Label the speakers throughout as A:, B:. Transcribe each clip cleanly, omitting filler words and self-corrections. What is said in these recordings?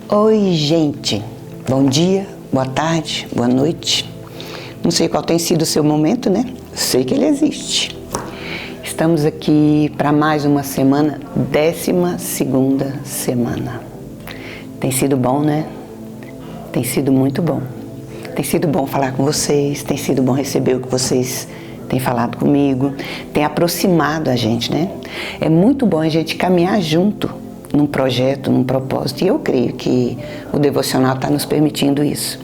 A: Oi, gente. Bom dia, boa tarde, boa noite. Não sei qual tem sido o seu momento, né? Sei que ele existe. Estamos aqui para mais uma semana, 12ª semana. Tem sido bom, né? Tem sido muito bom. Tem sido bom falar com vocês, tem sido bom receber o que vocês têm falado comigo, tem aproximado a gente, né? É muito bom a gente caminhar junto num projeto, num propósito, e eu creio que o devocional está nos permitindo isso.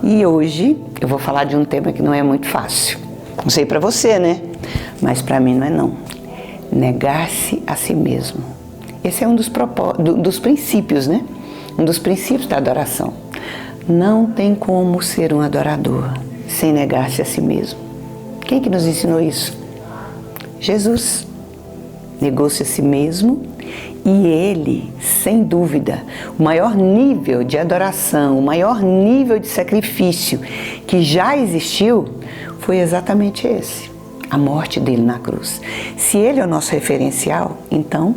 A: E hoje eu vou falar de um tema que não é muito fácil. Não sei para você, né? Mas para mim não é não. Negar-se a si mesmo. Esse é um dos princípios, né? Um dos princípios da adoração. Não tem como ser um adorador sem negar-se a si mesmo. Quem que nos ensinou isso? Jesus. Negou-se a si mesmo e ele, sem dúvida, o maior nível de adoração, o maior nível de sacrifício que já existiu foi exatamente esse, a morte dele na cruz. Se ele é o nosso referencial, então,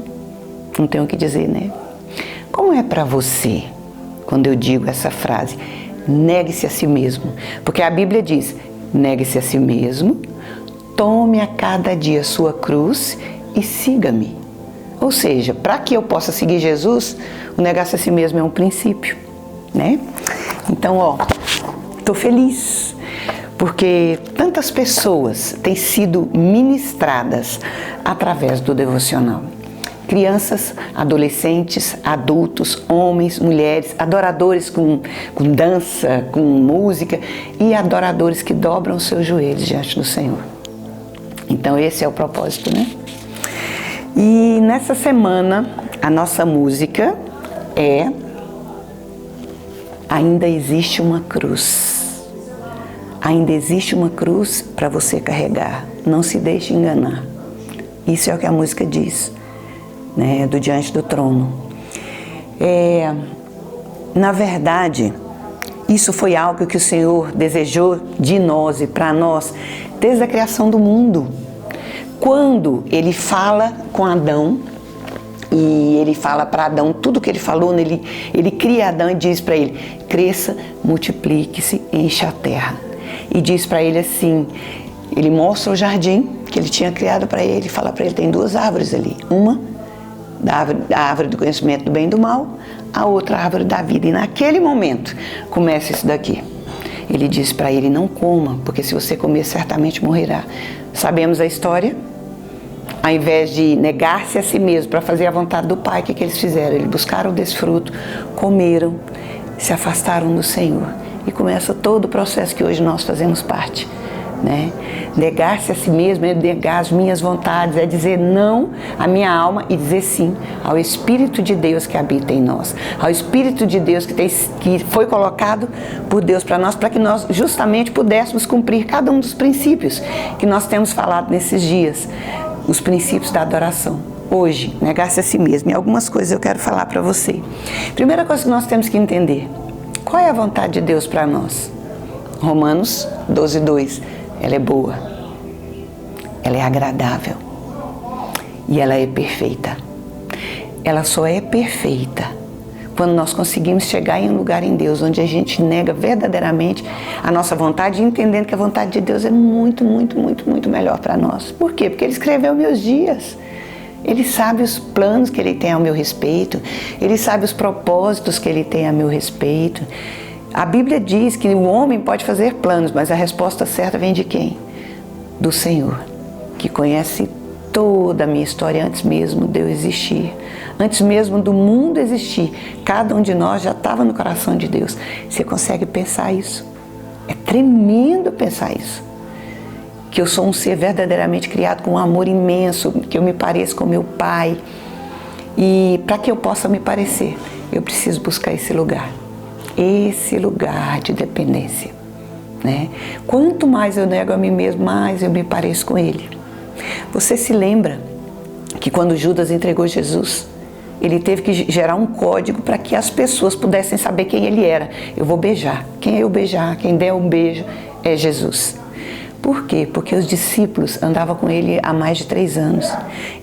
A: não tenho o que dizer, né? Como é para você, quando eu digo essa frase, negue-se a si mesmo? Porque a Bíblia diz, negue-se a si mesmo, tome a cada dia a sua cruz e siga-me. Ou seja, para que eu possa seguir Jesus, o negar-se a si mesmo é um princípio, né? Então, estou feliz, porque tantas pessoas têm sido ministradas através do devocional. Crianças, adolescentes, adultos, homens, mulheres, adoradores com dança, com música e adoradores que dobram os seus joelhos diante do Senhor. Então esse é o propósito, né? E nessa semana a nossa música é Ainda Existe uma Cruz. Ainda existe uma cruz para você carregar. Não se deixe enganar. Isso é o que a música diz, né? Do Diante do Trono. Na verdade, isso foi algo que o Senhor desejou de nós e para nós desde a criação do mundo. Quando Ele fala com Adão, e Ele fala para Adão tudo que Ele falou, Ele cria Adão e diz para ele, cresça, multiplique-se, encha a terra. E diz para ele assim, Ele mostra o jardim que Ele tinha criado para ele, fala para ele, tem 2 árvores ali, uma da árvore do conhecimento do bem e do mal, a outra árvore da vida. E naquele momento começa isso daqui. Ele diz para ele, não coma, porque se você comer certamente morrerá. Sabemos a história? Ao invés de negar-se a si mesmo para fazer a vontade do Pai, o que eles fizeram? Eles buscaram desse fruto, comeram, se afastaram do Senhor. E começa todo o processo que hoje nós fazemos parte, né? Negar-se a si mesmo é negar as minhas vontades, é dizer não à minha alma e dizer sim ao Espírito de Deus que habita em nós, ao Espírito de Deus que foi colocado por Deus para nós, para que nós justamente pudéssemos cumprir cada um dos princípios que nós temos falado nesses dias, os princípios da adoração. Hoje, negar-se a si mesmo. E algumas coisas eu quero falar para você. Primeira coisa que nós temos que entender, qual é a vontade de Deus para nós? Romanos 12:2. Ela é boa, ela é agradável e ela é perfeita. Ela só é perfeita quando nós conseguimos chegar em um lugar em Deus onde a gente nega verdadeiramente a nossa vontade, entendendo que a vontade de Deus é muito, muito, muito, muito melhor para nós. Por quê? Porque Ele escreveu meus dias. Ele sabe os planos que Ele tem ao meu respeito. Ele sabe os propósitos que Ele tem a meu respeito. A Bíblia diz que o homem pode fazer planos, mas a resposta certa vem de quem? Do Senhor, que conhece toda a minha história antes mesmo de eu existir. Antes mesmo do mundo existir, cada um de nós já estava no coração de Deus. Você consegue pensar isso? É tremendo pensar isso. Que eu sou um ser verdadeiramente criado com um amor imenso, que eu me pareço com meu Pai. E para que eu possa me parecer, eu preciso buscar esse lugar de dependência, né? Quanto mais eu nego a mim mesmo, mais eu me pareço com Ele. Você se lembra que quando Judas entregou Jesus, ele teve que gerar um código para que as pessoas pudessem saber quem ele era. Eu vou beijar. Quem eu beijar, quem der um beijo é Jesus. Por quê? Porque os discípulos andavam com ele há mais de 3 anos.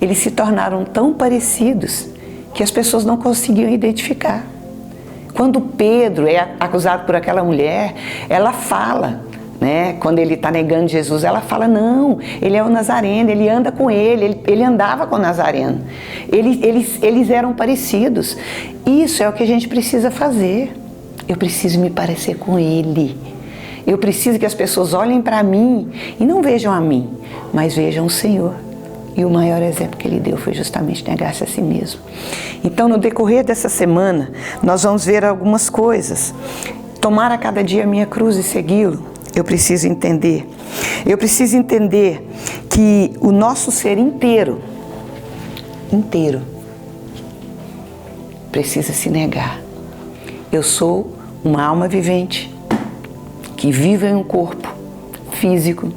A: Eles se tornaram tão parecidos que as pessoas não conseguiam identificar. Quando Pedro é acusado por aquela mulher, ela fala, né? Quando ele está negando Jesus, ela fala, não, ele é o Nazareno, ele anda com ele andava com o Nazareno. Eles eram parecidos. Isso é o que a gente precisa fazer. Eu preciso me parecer com ele. Eu preciso que as pessoas olhem para mim e não vejam a mim, mas vejam o Senhor. E o maior exemplo que ele deu foi justamente negar-se a si mesmo. Então, no decorrer dessa semana, nós vamos ver algumas coisas. Tomar a cada dia a minha cruz e segui-lo. Eu preciso entender. Eu preciso entender que o nosso ser inteiro, precisa se negar. Eu sou uma alma vivente, que vive em um corpo físico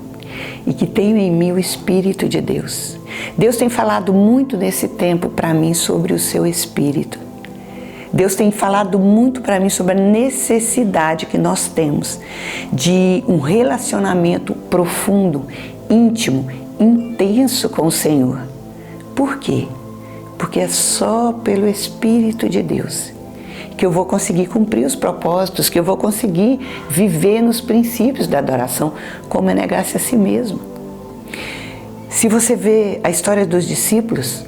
A: e que tenho em mim o Espírito de Deus. Deus tem falado muito nesse tempo para mim sobre o seu Espírito. Deus tem falado muito para mim sobre a necessidade que nós temos de um relacionamento profundo, íntimo, intenso com o Senhor. Por quê? Porque é só pelo Espírito de Deus que eu vou conseguir cumprir os propósitos, que eu vou conseguir viver nos princípios da adoração, como é negar-se a si mesmo. Se você vê a história dos discípulos,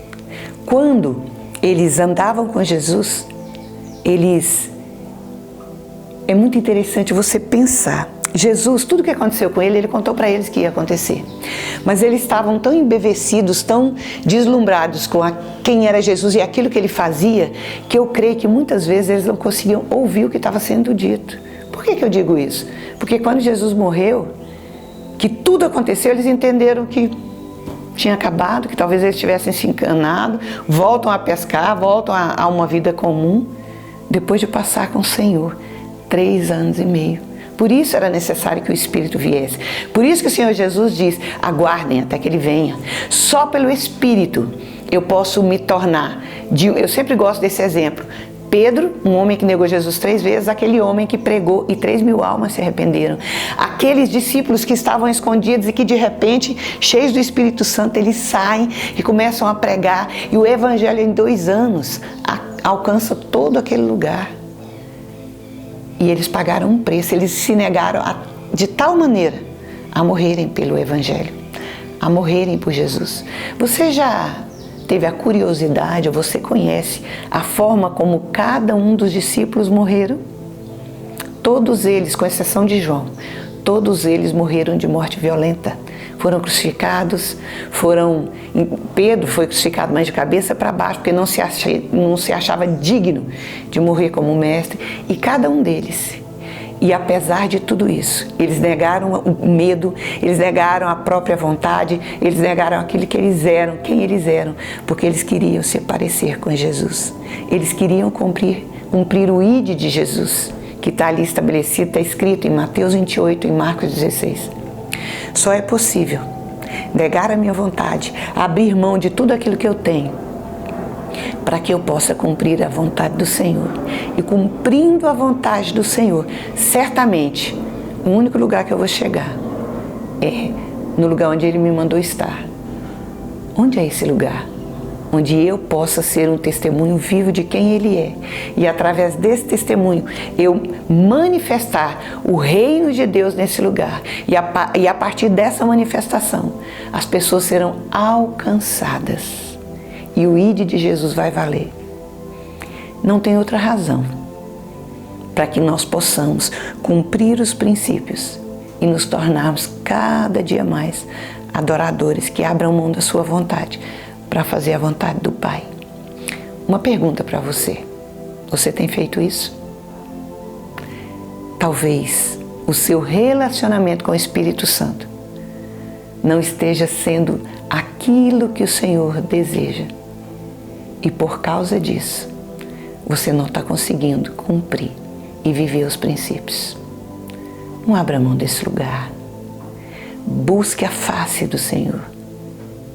A: quando eles andavam com Jesus, é muito interessante você pensar. Jesus, tudo que aconteceu com ele contou para eles que ia acontecer. Mas eles estavam tão embevecidos, tão deslumbrados com quem era Jesus e aquilo que ele fazia, que eu creio que muitas vezes eles não conseguiam ouvir o que estava sendo dito. Por que eu digo isso? Porque quando Jesus morreu, que tudo aconteceu, eles entenderam que tinha acabado, que talvez eles tivessem se enganado, voltam a pescar, voltam a uma vida comum, depois de passar com o Senhor 3 anos e meio. Por isso era necessário que o Espírito viesse. Por isso que o Senhor Jesus diz, aguardem até que Ele venha. Só pelo Espírito eu posso me tornar. Eu sempre gosto desse exemplo. Pedro, um homem que negou Jesus 3 vezes, aquele homem que pregou e 3.000 almas se arrependeram. Aqueles discípulos que estavam escondidos e que de repente, cheios do Espírito Santo, eles saem e começam a pregar. E o Evangelho em 2 anos alcança todo aquele lugar. E eles pagaram um preço, eles se negaram de tal maneira a morrerem pelo Evangelho, a morrerem por Jesus. Você já teve a curiosidade, ou você conhece a forma como cada um dos discípulos morreram? Todos eles, com exceção de João, todos eles morreram de morte violenta. Foram crucificados, Pedro foi crucificado mais de cabeça para baixo, porque não se achava digno de morrer como mestre, e cada um deles. E apesar de tudo isso, eles negaram o medo, eles negaram a própria vontade, eles negaram aquilo que eles eram, quem eles eram, porque eles queriam se parecer com Jesus. Eles queriam cumprir o ID de Jesus, que está ali estabelecido, está escrito em Mateus 28 e em Marcos 16. Só é possível negar a minha vontade, abrir mão de tudo aquilo que eu tenho, para que eu possa cumprir a vontade do Senhor. E cumprindo a vontade do Senhor, certamente, o único lugar que eu vou chegar é no lugar onde Ele me mandou estar. Onde é esse lugar? Onde eu possa ser um testemunho vivo de quem Ele é. E através desse testemunho, eu manifestar o reino de Deus nesse lugar. E a partir dessa manifestação, as pessoas serão alcançadas. E o ID de Jesus vai valer. Não tem outra razão para que nós possamos cumprir os princípios e nos tornarmos cada dia mais adoradores que abram mão da sua vontade para fazer a vontade do Pai. Uma pergunta para você. Você tem feito isso? Talvez o seu relacionamento com o Espírito Santo não esteja sendo aquilo que o Senhor deseja. E por causa disso, você não está conseguindo cumprir e viver os princípios. Não abra mão desse lugar. Busque a face do Senhor.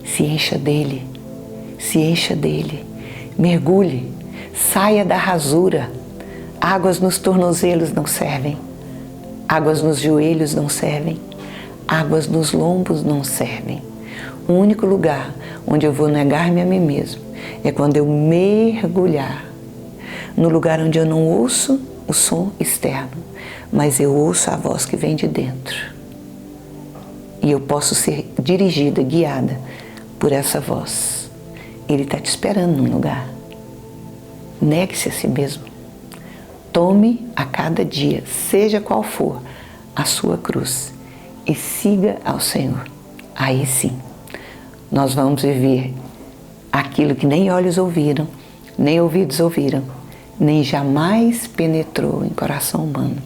A: Se encha dele. Se encha dele, mergulhe, saia da rasura. Águas nos tornozelos não servem, águas nos joelhos não servem, águas nos lombos não servem. O único lugar onde eu vou negar-me a mim mesmo é quando eu mergulhar no lugar onde eu não ouço o som externo, mas eu ouço a voz que vem de dentro. E eu posso ser dirigida, guiada por essa voz. Ele está te esperando num lugar. Negue-se a si mesmo. Tome a cada dia, seja qual for, a sua cruz e siga ao Senhor. Aí sim, nós vamos viver aquilo que nem olhos ouviram, nem ouvidos ouviram, nem jamais penetrou em coração humano.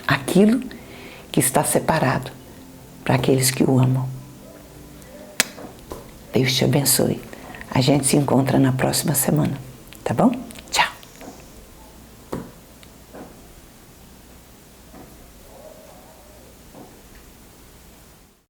A: Aquilo que está separado para aqueles que o amam. Deus te abençoe. A gente se encontra na próxima semana, tá bom?